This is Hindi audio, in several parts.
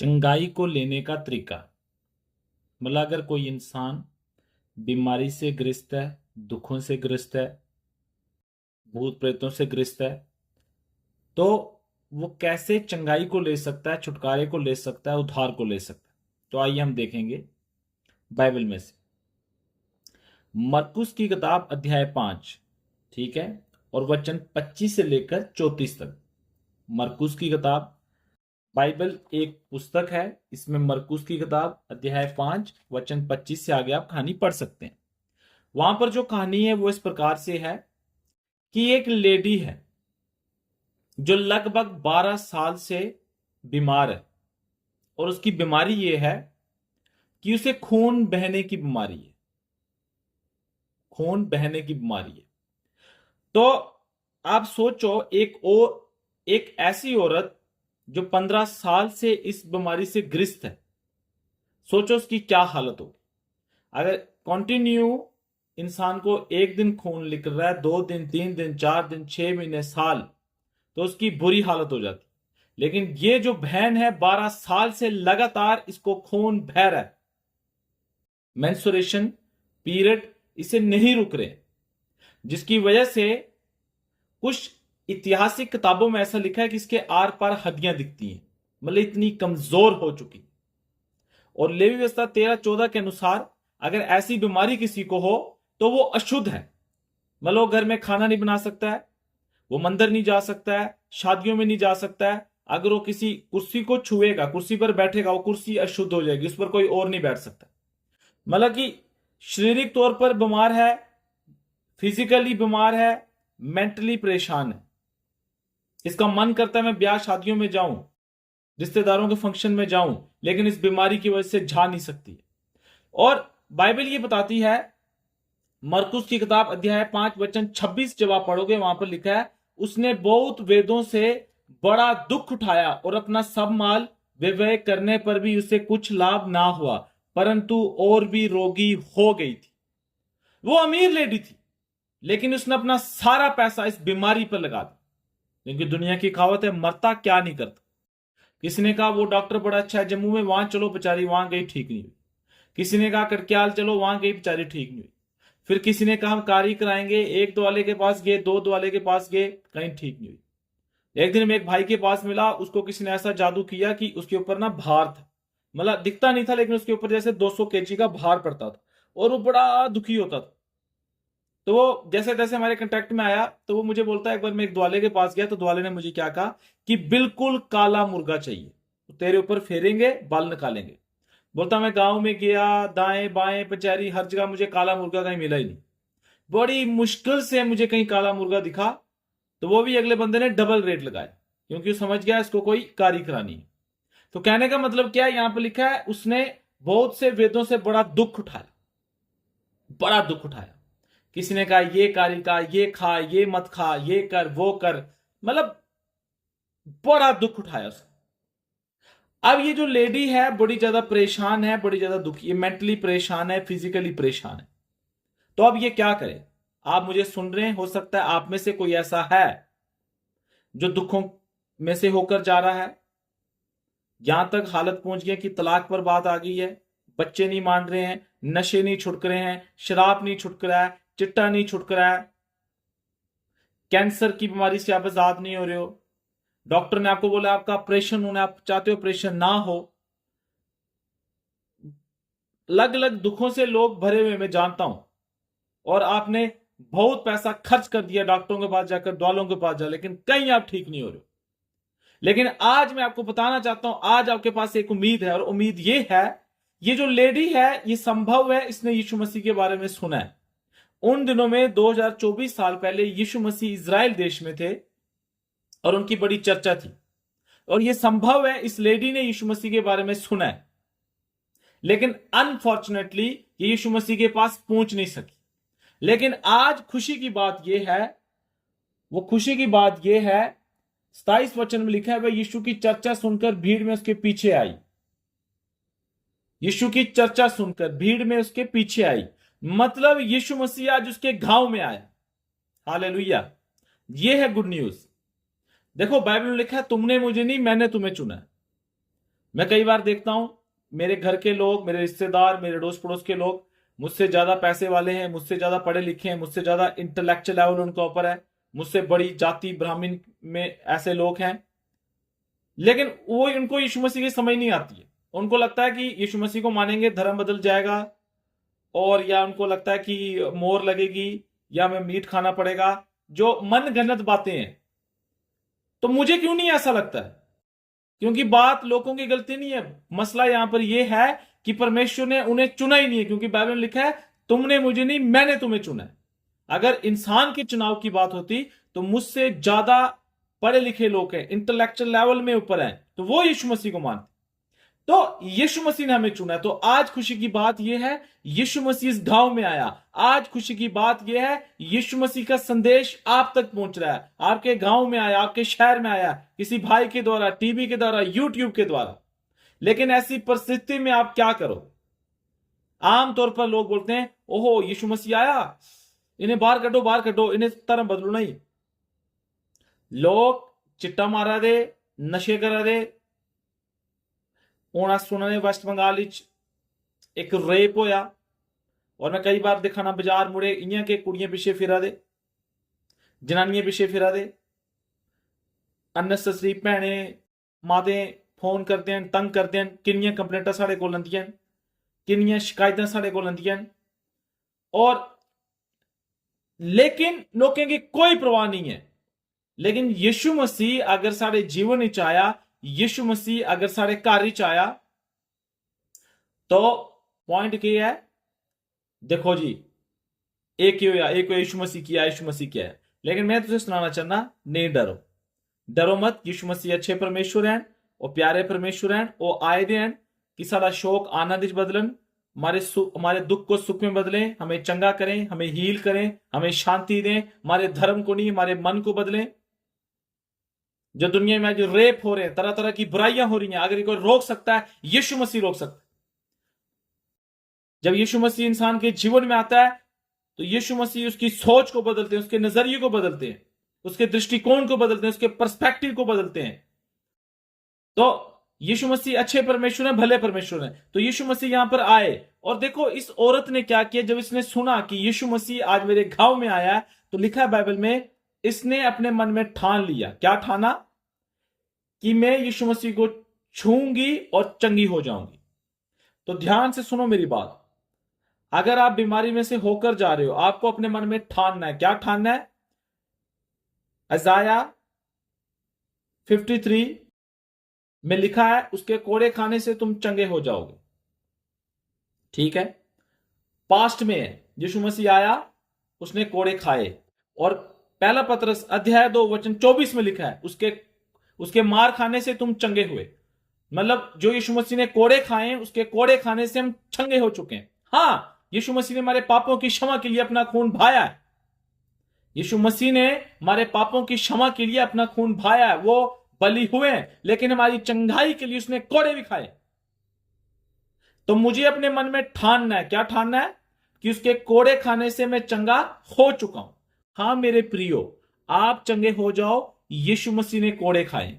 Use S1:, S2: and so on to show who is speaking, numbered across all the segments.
S1: चंगाई को लेने का तरीका। मतलब अगर कोई इंसान बीमारी से ग्रस्त है, दुखों से ग्रस्त है, भूत प्रेतों से ग्रस्त है, तो वो कैसे चंगाई को ले सकता है, छुटकारे को ले सकता है, उद्धार को ले सकता है। तो आइए हम देखेंगे बाइबल में से मरकुस की किताब अध्याय 5, ठीक है, और वचन 25 से लेकर 34 तक। मरकुस की किताब, बाइबल एक पुस्तक है, इसमें मरकुस की किताब अध्याय 5 वचन 25 से आगे आप कहानी पढ़ सकते हैं। वहां पर जो कहानी है वो इस प्रकार से है कि एक लेडी है जो लगभग 12 साल से बीमार है, और उसकी बीमारी ये है कि उसे खून बहने की बीमारी है। खून बहने की बीमारी है। तो आप सोचो, एक ऐसी औरत जो 15 साल से इस बीमारी से ग्रस्त है, सोचो उसकी क्या हालत होगी। अगर कंटिन्यू इंसान को एक दिन खून निकल रहा है, 2 दिन, 3 दिन, 4 दिन, 6 महीने, साल, तो उसकी बुरी हालत हो जाती। लेकिन ये जो बहन है 12 साल से लगातार इसको खून बह रहा है, मेंस्ट्रुएशन पीरियड इसे नहीं रुक रहे, जिसकी वजह से कुछ ऐतिहासिक किताबों में ऐसा लिखा है कि इसके आर पार हड्डियां दिखती हैं, मतलब इतनी कमजोर हो चुकी। और लेवी व्यवस्था 13-14 के अनुसार अगर ऐसी बीमारी किसी को हो तो वो अशुद्ध है। मतलब वो घर में खाना नहीं बना सकता है, वो मंदिर नहीं जा सकता है, शादियों में नहीं जा सकता है। अगर वो किसी कुर्सी को छुएगा, कुर्सी पर बैठेगा, वो कुर्सी अशुद्ध हो जाएगी, उस पर कोई और नहीं बैठ सकता। मतलब कि शारीरिक तौर पर बीमार है, फिजिकली बीमार है, मेंटली परेशान है। इसका मन करता है मैं ब्याह शादियों में जाऊं, रिश्तेदारों के फंक्शन में जाऊं, लेकिन इस बीमारी की वजह से जा नहीं सकती। और बाइबल ये बताती है, मरकुस की किताब अध्याय 5 वचन 26 जब आप पढ़ोगे, वहां पर लिखा है, उसने बहुत वेदों से बड़ा दुख उठाया और अपना सब माल व्यय करने पर भी उसे कुछ लाभ ना हुआ, परंतु और भी रोगी हो गई थी। वो अमीर लेडी थी, लेकिन उसने अपना सारा पैसा इस बीमारी पर लगा दिया। क्योंकि दुनिया की कहावत है, मरता क्या नहीं करता। किसी ने कहा वो डॉक्टर बड़ा अच्छा है जम्मू में, वहां चलो, बेचारी वहां गई, ठीक नहीं हुई। किसी ने कहा करक्याल चलो, वहां गई, बेचारी ठीक नहीं हुई। फिर किसी ने कहा हम कारी कराएंगे, एक दो वाले के पास गए, दो वाले के पास गए, कहीं ठीक नहीं हुई। एक दिन में एक भाई के पास मिला, उसको किसी ने ऐसा जादू किया कि उसके ऊपर ना भार था, मतलब दिखता नहीं था, लेकिन उसके ऊपर जैसे 200 केजी का भार पड़ता था, और वो बड़ा दुखी होता था। तो वो जैसे तैसे हमारे कांटेक्ट में आया, तो वो मुझे बोलता है, एक बार मैं एक द्वाले के पास गया तो द्वाले ने मुझे क्या कहा कि बिल्कुल काला मुर्गा चाहिए, तो तेरे ऊपर फेरेंगे, बाल निकालेंगे। बोलता मैं गांव में गया, दाएं बाएं पचैरी हर जगह, मुझे काला मुर्गा कहीं मिला ही नहीं। बड़ी मुश्किल से मुझे कहीं काला मुर्गा दिखा, तो वो भी अगले बंदे ने डबल रेट लगाया, क्योंकि वो समझ गया इसको कोई कारी करानी है। तो कहने का मतलब क्या है, यहां पर लिखा है उसने बहुत से वेदों से बड़ा दुख उठाया, बड़ा दुख उठाया। किसी ने कहा ये कारी का, ये खा, ये मत खा, ये कर, वो कर, मतलब बड़ा दुख उठाया उसने। अब ये जो लेडी है बड़ी ज्यादा परेशान है, बड़ी ज्यादा दुखी है, मेंटली परेशान है, फिजिकली परेशान है। तो अब ये क्या करे। आप मुझे सुन रहे हैं, हो सकता है आप में से कोई ऐसा है जो दुखों में से होकर जा रहा है। यहां तक हालत पहुंच गई कि तलाक पर बात आ गई है, बच्चे नहीं मान रहे हैं, नशे नहीं छुटक रहे हैं, शराब नहीं छुटक रहा है, चिट्टा नहीं छुटक रहा है, कैंसर की बीमारी से आप आजाद नहीं हो रहे हो, डॉक्टर ने आपको बोला आपका ऑपरेशन होना, आप चाहते हो ऑपरेशन ना हो। अलग अलग दुखों से लोग भरे हुए मैं जानता हूं, और आपने बहुत पैसा खर्च कर दिया डॉक्टरों के पास जाकर, दवालों के पास जा, लेकिन कहीं आप ठीक नहीं हो रहे हो। लेकिन आज मैं आपको बताना चाहता हूं, आज आपके पास एक उम्मीद है, और उम्मीद ये है, ये जो लेडी है ये संभव है इसने यीशु मसीह के बारे में सुना है। उन दिनों में 2024 साल पहले यीशु मसीह इज़राइल देश में थे और उनकी बड़ी चर्चा थी, और यह संभव है इस लेडी ने यीशु मसीह के बारे में सुना है, लेकिन अनफॉर्चुनेटली ये यीशु मसीह के पास पहुंच नहीं सकी। लेकिन आज खुशी की बात यह है, वो खुशी की बात यह है, 27 वचन में लिखा है, वह यीशु की चर्चा सुनकर भीड़ में उसके पीछे आई। यीशु की चर्चा सुनकर भीड़ में उसके पीछे आई, मतलब यीशु मसीह आज उसके गांव में आया। हालेलुया, यह है गुड न्यूज। देखो बाइबल में लिखा है, तुमने मुझे नहीं, मैंने तुम्हें चुना है। मैं कई बार देखता हूं मेरे घर के लोग, मेरे रिश्तेदार, मेरे अड़ोस पड़ोस के लोग मुझसे ज्यादा पैसे वाले हैं, मुझसे ज्यादा पढ़े लिखे हैं, मुझसे ज्यादा इंटेलेक्चुअल लेवल उनका ऊपर है, मुझसे बड़ी जाति ब्राह्मण में ऐसे लोग हैं, लेकिन वो उनको यीशु मसीह की समझ नहीं आती है। उनको लगता है कि यीशु मसीह को मानेंगे धर्म बदल जाएगा, और या उनको लगता है कि मोहर लगेगी या हमें मीट खाना पड़ेगा, जो मन गणत बातें हैं। तो मुझे क्यों नहीं ऐसा लगता है? क्योंकि बात लोगों की गलती नहीं है, मसला यहां पर यह है कि परमेश्वर ने उन्हें चुना ही नहीं है, क्योंकि बाइबल में लिखा है तुमने मुझे नहीं, मैंने तुम्हें चुना है। अगर इंसान के चुनाव की बात होती तो मुझसे ज्यादा पढ़े लिखे लोग हैं, इंटेलेक्चुअल लेवल में ऊपर हैं, तो वो यीशु मसीह को मानते। तो यीशु मसीह ने हमें चुना है। तो आज खुशी की बात यह है यीशु मसीह इस गांव में आया। आज खुशी की बात यह है यीशु मसीह का संदेश आप तक पहुंच रहा है, आपके गांव में आया, आपके शहर में आया, किसी भाई के द्वारा, टीवी के द्वारा, यूट्यूब के द्वारा। लेकिन ऐसी परिस्थिति में आप क्या करो? आमतौर पर लोग बोलते हैं ओहो यीशु मसीह आया, इन्हें बाहर कटो, बाहर कटो, इन्हें तरह बदलो। नहीं, लोग चिट्टा मारा दे, नशे करा दे। हूं सुना ने वेस्ट बंगाल एक रेप होया, और मैं कई बार दिखाना बाजार मुड़े इयां के कुड़ियां पिछे फिरा दे, जनानियां पिछे फिरा दे, अननेसेसरी भैने माते फोन करते हैं, तंग करते हैं। किन्नियां कंप्लेंटां साढ़े कोल आंदियां, किन्नियां शिकायतां साढ़े कोल आंदियां, और लेकिन लोगों की कोई परवाह नहीं है। लेकिन यीशु मसीह अगर साढ़े जीवन च आया, यीशु मसीह अगर साढ़े घर च आया, तो पॉइंट क्या है? देखो जी, एक ही होया, एक यीशु मसीह किया, यीशु मसीह किया है। लेकिन मैं तुझे सुनाना चाहना, नहीं डरो, डरो मत। यीशु मसीह अच्छे परमेश्वर हैं, और प्यारे परमेश्वर हैं। वो आए दे हैं कि सारा शोक आनंद बदलन, हमारे दुख को सुख में बदलें, हमें चंगा करें, हमें हील करें, हमें शांति दें, हमारे धर्म को नहीं, हमारे मन को बदलें। जो दुनिया में जो रेप हो रहे हैं, तरह तरह की बुराइयां हो रही हैं, अगर कोई रोक सकता है, यीशु मसीह रोक सकता है। जब यीशु मसीह इंसान के जीवन में आता है, तो यीशु मसीह उसकी सोच को बदलते हैं, उसके नजरिए को बदलते हैं, उसके दृष्टिकोण को बदलते हैं, उसके पर्सपेक्टिव को बदलते हैं। तो यीशु मसीह अच्छे परमेश्वर हैं, भले परमेश्वर हैं। तो यीशु मसीह यहां पर आए, और देखो इस औरत ने क्या किया। जब इसने सुना कि यीशु मसीह आज मेरे गांव में आया है, तो लिखा है बाइबल में, इसने अपने मन में ठान लिया। क्या ठाना? कि मैं यीशु मसीह को छूंगी और चंगी हो जाऊंगी। तो ध्यान से सुनो मेरी बात। अगर आप बीमारी में से होकर जा रहे हो, आपको अपने मन में ठानना है। क्या ठानना है? अजाया 53 में लिखा है उसके कोड़े खाने से तुम चंगे हो जाओगे। ठीक है, पास्ट में है, यीशु मसीह आया, उसने कोड़े खाए। और पहला पतरस अध्याय 2 वचन 24 में लिखा है उसके मार खाने से तुम चंगे हुए। मतलब जो यीशु मसीह ने कोड़े खाए, उसके कोड़े खाने से हम चंगे हो चुके हैं। हाँ, यीशु मसीह ने हमारे पापों की क्षमा के लिए अपना खून बहाया है। यीशु मसीह ने हमारे पापों की क्षमा के लिए अपना खून बहाया है। वो बलि हुए हैं, लेकिन हमारी चंगाई के लिए उसने कोड़े भी खाए। तो मुझे अपने मन में ठानना है। क्या ठानना है? कि उसके कोड़े खाने से मैं चंगा हो चुका हूं। हाँ मेरे प्रियो, आप चंगे हो जाओ, यीशु मसीह ने कोड़े खाए।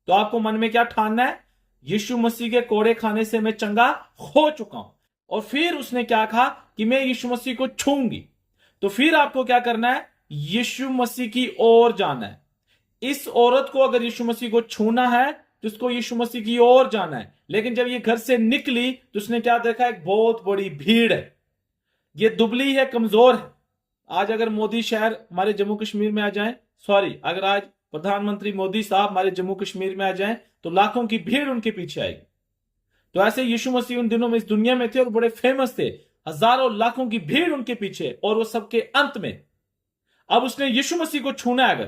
S1: तो आपको मन में क्या ठानना है? यीशु मसीह के कोड़े खाने से मैं चंगा हो चुका हूं। और फिर उसने क्या कहा? कि मैं यीशु मसीह को छूंगी। तो फिर आपको क्या करना है? यीशु मसीह की ओर जाना है। इस औरत को अगर यीशु मसीह को छूना है, तो उसको यीशु मसीह की ओर जाना है। लेकिन जब ये घर से निकली, तो उसने क्या देखा? एक बहुत बड़ी भीड़ है, ये दुबली है, कमजोर है। आज अगर मोदी शहर हमारे जम्मू कश्मीर में आ जाए, सॉरी, अगर आज प्रधानमंत्री मोदी साहब हमारे जम्मू कश्मीर में आ जाएं, तो लाखों की भीड़ उनके पीछे आएगी। तो ऐसे यीशु मसीह उन दिनों में इस दुनिया में थे और बड़े फेमस थे, हजारों लाखों की भीड़ उनके पीछे, और वो सबके अंत में अब उसने यीशु मसीह को छूना है अगर,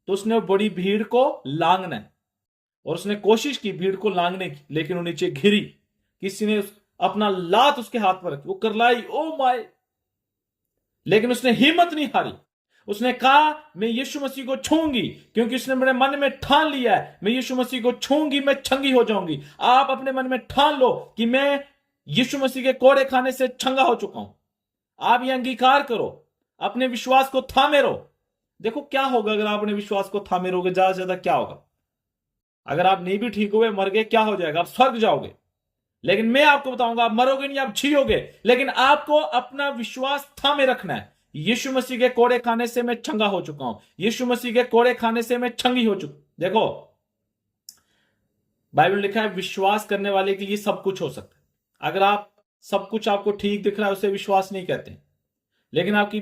S1: तो उसने बड़ी भीड़ को लांघना है। और उसने कोशिश की भीड़ को लांघने की, लेकिन वो नीचे घिरी। किसी ने अपना लात उसके हाथ पर रखी, वो करलाई, ओ माय, लेकिन उसने हिम्मत नहीं हारी। उसने कहा मैं यीशु मसीह को छूंगी, क्योंकि उसने मेरे मन में ठान लिया है मैं यीशु मसीह को छूंगी, मैं चंगी हो जाऊंगी। आप अपने मन में ठान लो कि मैं यीशु मसीह के कोड़े खाने से चंगा हो चुका हूं। आप ये अंगीकार करो, अपने विश्वास को थामे रहो। देखो क्या होगा अगर आप अपने विश्वास को थामे रहोगे, ज्यादा से ज्यादा क्या होगा? अगर आप नहीं भी ठीक हुए, मर गए, क्या हो जाएगा? आप स्वर्ग जाओगे। लेकिन मैं आपको बताऊंगा, आप मरोगे नहीं, आप जियोगे, लेकिन आपको अपना विश्वास थामे रखना है। यीशु मसीह के कोड़े खाने से मैं चंगा हो चुका हूं, यीशु मसीह के कोड़े खाने से मैं चंगी हो चुका। देखो, बाइबल लिखा है विश्वास करने वाले के लिए सब कुछ हो सकता है। अगर आप सब कुछ आपको ठीक दिख रहा है, उसे विश्वास नहीं कहते। लेकिन आपकी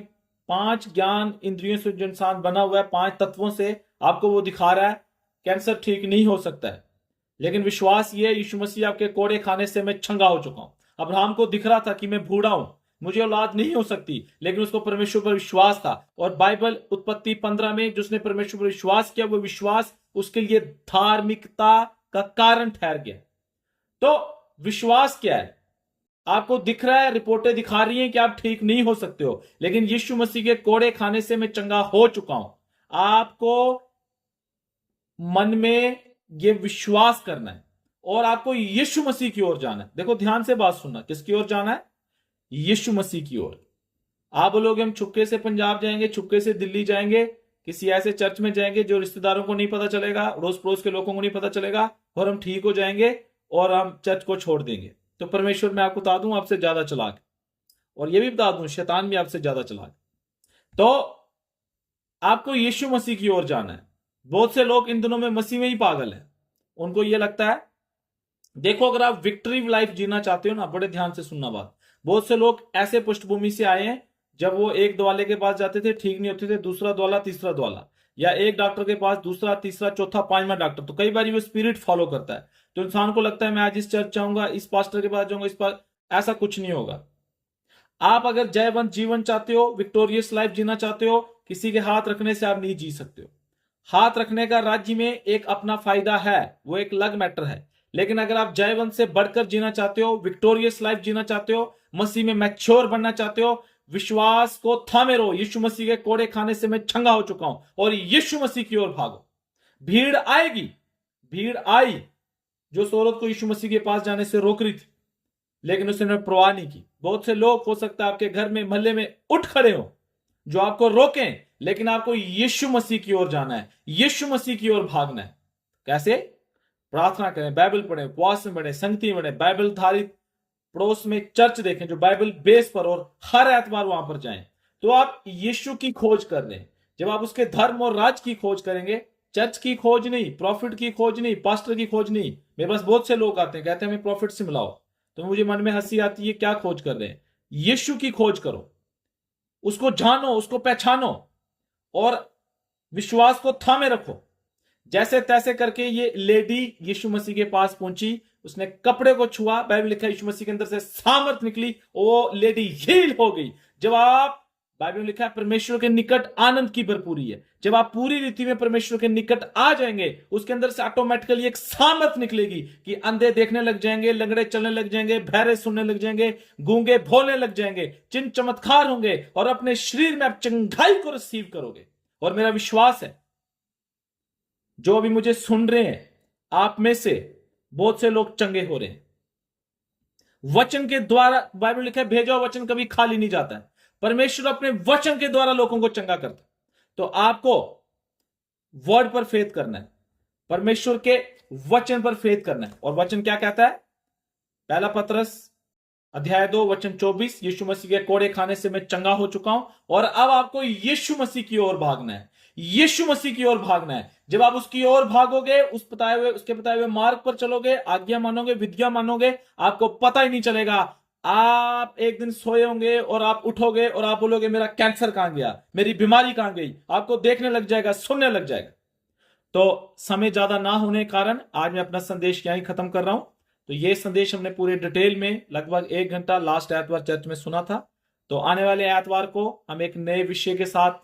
S1: 5 ज्ञान इंद्रियों से जो इंसान बना हुआ है, 5 तत्वों से आपको वो दिखा रहा है कैंसर ठीक नहीं हो सकता है, लेकिन विश्वास ये, यीशु मसीह आपके कोड़े खाने से मैं चंगा हो चुका हूं। अब्राहम को दिख रहा था कि मैं बूढ़ा हूं, मुझे औलाद नहीं हो सकती, लेकिन उसको परमेश्वर पर विश्वास था। और बाइबल उत्पत्ति 15 में जिसने परमेश्वर पर विश्वास किया, वो विश्वास उसके लिए धार्मिकता का कारण ठहर गया। तो विश्वास क्या है? आपको दिख रहा है, रिपोर्टें दिखा रही हैं कि आप ठीक नहीं हो सकते हो, लेकिन यीशु मसीह के कोड़े खाने से मैं चंगा हो चुका हूं। आपको मन में ये विश्वास करना है और आपको यीशु मसीह की ओर जाना है। देखो, ध्यान से बात सुनना, किसकी ओर जाना है? यीशु मसीह की ओर। आप बोलोगे हम चुपके से पंजाब जाएंगे, चुपके से दिल्ली जाएंगे, किसी ऐसे चर्च में जाएंगे जो रिश्तेदारों को नहीं पता चलेगा, अड़ोस पड़ोस के लोगों को नहीं पता चलेगा, और हम ठीक हो जाएंगे और हम चर्च को छोड़ देंगे। तो परमेश्वर, मैं आपको बता दूं, आपसे ज्यादा चालाक, और ये भी बता दूं, शैतान भी आपसे ज्यादा चालाक। तो आपको यीशु मसीह की ओर जाना है। बहुत से लोग इन दिनों में मसीह में ही पागल है। उनको ये लगता है, देखो, अगर आप विक्ट्री लाइफ जीना चाहते हो ना, बड़े ध्यान से सुनना बात। बहुत से लोग ऐसे पृष्ठभूमि से आए हैं, जब वो एक दवाले के पास जाते थे, ठीक नहीं होते थे, दूसरा दवाला, तीसरा दवाला, या एक डॉक्टर के पास दूसरा, तीसरा, चौथा, 5वां डॉक्टर। तो कई बार वो स्पिरिट फॉलो करता है, तो इंसान को लगता है मैं आज इस चर्च जाऊंगा, इस पास्टर के पास जाऊंगा, इस पास। ऐसा कुछ नहीं होगा। आप अगर जयवंत जीवन चाहते हो, विक्टोरियस लाइफ जीना चाहते हो, किसी के हाथ रखने से आप नहीं जी सकते हो। हाथ रखने का राज्य में एक अपना फायदा है, वो एक अलग मैटर है। लेकिन अगर आप जयवंत से बढ़कर जीना चाहते हो, विक्टोरियस लाइफ जीना चाहते हो, मसीह में मैच्योर बनना चाहते हो, विश्वास को थामे रहो। यीशु मसीह के कोड़े खाने से मैं चंगा हो चुका हूं, और यीशु मसीह की ओर भागो। भीड़ आएगी, भीड़ आई जो उस औरत को यीशु मसीह के पास जाने से रोक रही थी, लेकिन उसने परवाह नहीं की। बहुत से लोग हो सकता है आपके घर में, मोहल्ले में उठ खड़े हो जो आपको रोकें, लेकिन आपको यीशु मसीह की ओर जाना है, यीशु मसीह की ओर भागना है। कैसे? प्रार्थना करें, बाइबल पढ़ें, उपवास में बढ़े, संगति में बढ़े, बाइबल धारित पड़ोस में चर्च देखें जो बाइबल बेस पर, और हर एतवार वहां पर जाएं। तो आप यीशु की खोज कर लें। जब आप उसके धर्म और राज की खोज करेंगे, चर्च की खोज नहीं, प्रॉफिट की खोज नहीं, पास्टर की खोज नहीं। मेरे पास बहुत से लोग आते हैं, कहते हैं हमें प्रॉफिट से मिलाओ, तो मुझे मन में हंसी आती है, क्या खोज कर रहे हैं? यीशु की खोज करो, उसको जानो, उसको पहचानो, और विश्वास को थामे रखो। जैसे तैसे करके ये लेडी यीशु मसीह के पास पहुंची, उसने कपड़े को छुआ, बाइबल लिखा है यीशु मसीह के अंदर से सामर्थ निकली, वो लेडी हील हो गई। जब आप, बाइबल में लिखा है परमेश्वर के निकट आनंद की भरपूरी है, जब आप पूरी रीति में परमेश्वर के निकट आ जाएंगे, उसके अंदर से ऑटोमेटिकली एक सामर्थ निकलेगी कि अंधे देखने लग जाएंगे, लंगड़े चलने लग जाएंगे, बहरे सुनने लग जाएंगे, गूंगे बोलने लग जाएंगे, चिन्ह चमत्कार होंगे, और अपने शरीर में आप चंगाई को रिसीव करोगे। और मेरा विश्वास है, जो अभी मुझे सुन रहे हैं, आप में से बहुत से लोग चंगे हो रहे हैं वचन के द्वारा। बाइबल लिखा है भेजा हुआ वचन कभी खाली नहीं जाता है। परमेश्वर अपने वचन के द्वारा लोगों को चंगा करता है। तो आपको वर्ड पर फेथ करना है, परमेश्वर के वचन पर फेथ करना है। और वचन क्या कहता है? पहला पतरस अध्याय 2 वचन 24, यीशु मसीह के कोड़े खाने से मैं चंगा हो चुका हूं, और अब आपको यीशु मसीह की ओर भागना है, यीशु मसीह की ओर भागना है। जब आप उसकी ओर भागोगे, उसके बताए हुए मार्ग पर चलोगे, आज्ञा मानोगे, विधियां मानोगे, आपको पता ही नहीं चलेगा। आप एक दिन सोए होंगे और आप उठोगे और आप बोलोगे मेरा कैंसर कहां गया, मेरी बीमारी कहां गई। आपको देखने लग जाएगा, सुनने लग जाएगा। तो समय ज्यादा ना होने के कारण आज मैं अपना संदेश यहीं खत्म कर रहा हूं। तो ये संदेश हमने पूरे डिटेल में लगभग 1 घंटा लास्ट एतवार चर्च में सुना था। तो आने वाले एतवार को हम एक नए विषय के साथ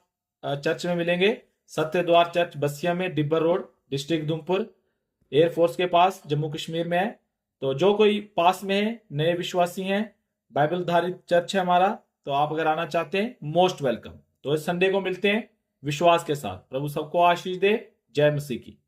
S1: चर्च में मिलेंगे। सत्य द्वार चर्च बसिया में, डिब्बर रोड, डिस्ट्रिक्ट उधमपुर, एयरफोर्स के पास, जम्मू कश्मीर में है। तो जो कोई पास में है, नए विश्वासी हैं, बाइबल धारित चर्च है हमारा, तो आप अगर आना चाहते हैं, मोस्ट वेलकम। तो इस संडे को मिलते हैं विश्वास के साथ। प्रभु सबको आशीष दे। जय मसीह की।